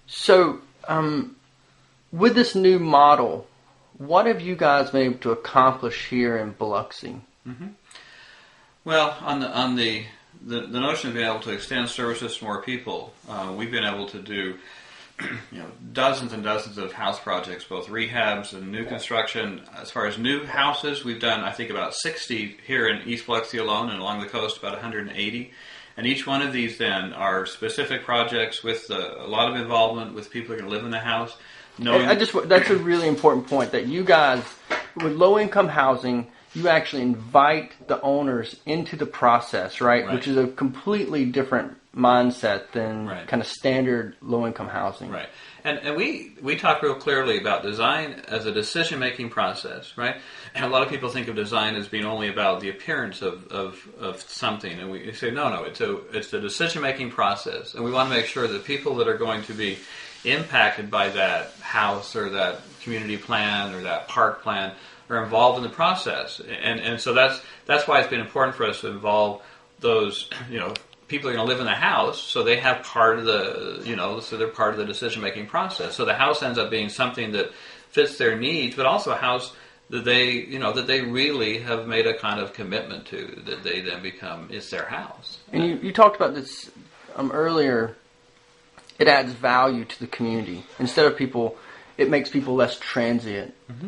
So, with this new model, what have you guys been able to accomplish here in Biloxi? Mm-hmm. Well, on the notion of being able to extend services to more people, we've been able to do dozens and dozens of house projects, both rehabs and new construction. As far as new houses, we've done, I think, about 60 here in East Biloxi alone, and along the coast about 180. And each one of these then are specific projects with a lot of involvement with people who are going to live in the house. That's a really important point, that you guys, with low-income housing, you actually invite the owners into the process, right? Which is a completely different mindset than kind of standard low-income housing. Right. And we talk real clearly about design as a decision-making process, right? And a lot of people think of design as being only about the appearance of something. And we say, no, it's a decision-making process. And we want to make sure that people that are going to be impacted by that house or that community plan or that park plan are involved in the process. And so that's why it's been important for us to involve those, people are going to live in the house, so they have part of so they're part of the decision-making process. So the house ends up being something that fits their needs, but also a house that they really have made a kind of commitment to, that they then become, it's their house. And you talked about this earlier. It adds value to the community. Instead of people, it makes people less transient. Mm-hmm.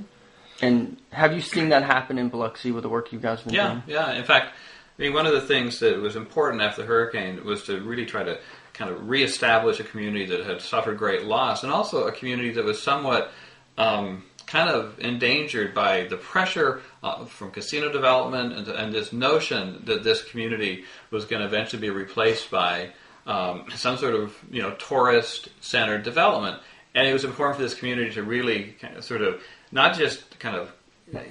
And have you seen that happen in Biloxi with the work you guys have been doing? Yeah. In fact, one of the things that was important after the hurricane was to really try to kind of reestablish a community that had suffered great loss, and also a community that was somewhat kind of endangered by the pressure from casino development and this notion that this community was going to eventually be replaced by some sort of tourist-centered development. And it was important for this community to really kind of sort of not just kind of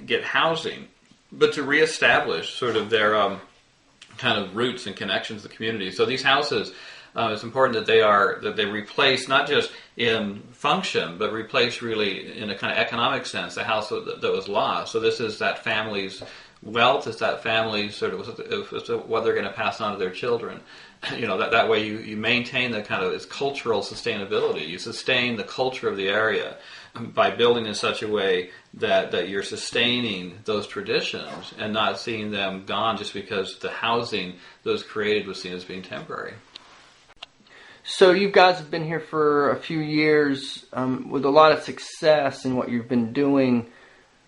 get housing, but to reestablish sort of their kind of roots and connections to the community. So these houses, it's important that they replace not just in function, but replace really in a kind of economic sense the house that was lost. So this is that family's wealth, it's that family's sort of what they're going to pass on to their children. That way you maintain the kind of its cultural sustainability. You sustain the culture of the area by building in such a way that you're sustaining those traditions and not seeing them gone just because the housing that was created was seen as being temporary. So you guys have been here for a few years with a lot of success in what you've been doing.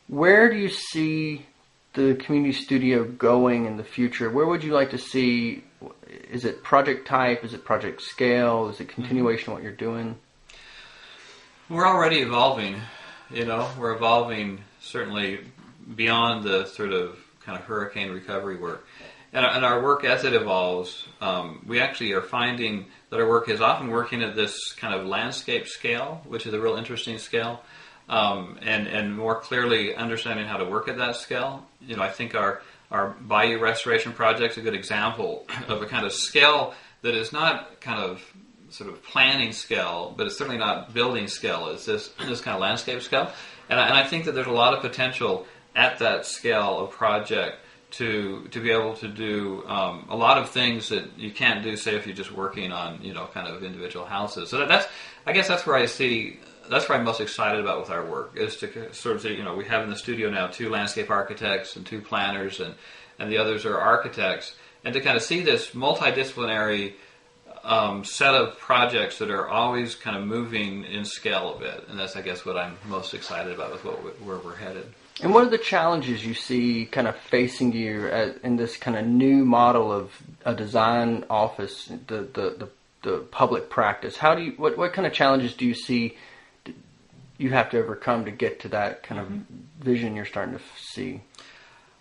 Where do you see the community studio going in the future? Where would you like to see? Is it project type? Is it project scale? Is it continuation of what you're doing? We're already evolving. We're evolving certainly beyond the sort of kind of hurricane recovery work. And our work, as it evolves, we actually are finding that our work is often working at this kind of landscape scale, which is a real interesting scale, and more clearly understanding how to work at that scale. I think our bayou restoration project is a good example of a kind of scale that is not kind of sort of planning scale, but it's certainly not building scale. It's this kind of landscape scale. And I think that there's a lot of potential at that scale of project to be able to do a lot of things that you can't do, say, if you're just working on, kind of individual houses. So that's where I'm most excited about with our work, is to sort of say, we have in the studio now 2 landscape architects and 2 planners, and the others are architects, and to kind of see this multidisciplinary set of projects that are always kind of moving in scale a bit. And that's, I guess, what I'm most excited about with where we're headed. And what are the challenges you see kind of facing you in this kind of new model of a design office, the public practice? What kind of challenges do you see you have to overcome to get to that kind of vision you're starting to see?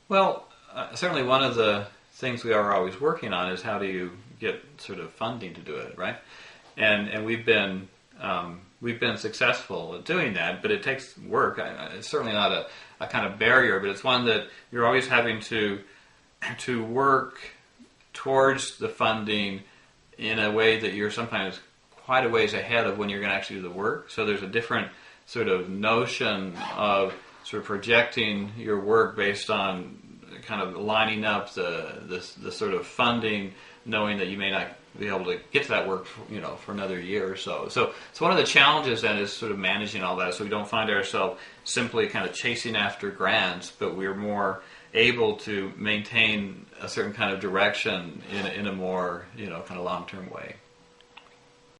Well, certainly one of the things we are always working on is how do you get sort of funding to do it, right? And we've been successful at doing that, but it takes work. It's certainly not a kind of barrier, but it's one that you're always having to work towards the funding in a way that you're sometimes quite a ways ahead of when you're going to actually do the work. So there's a different sort of notion of sort of projecting your work based on kind of lining up the sort of funding, knowing that you may not be able to get to that work, for another year or so. So one of the challenges then is sort of managing all that, so we don't find ourselves simply kind of chasing after grants, but we're more able to maintain a certain kind of direction in a more kind of long-term way.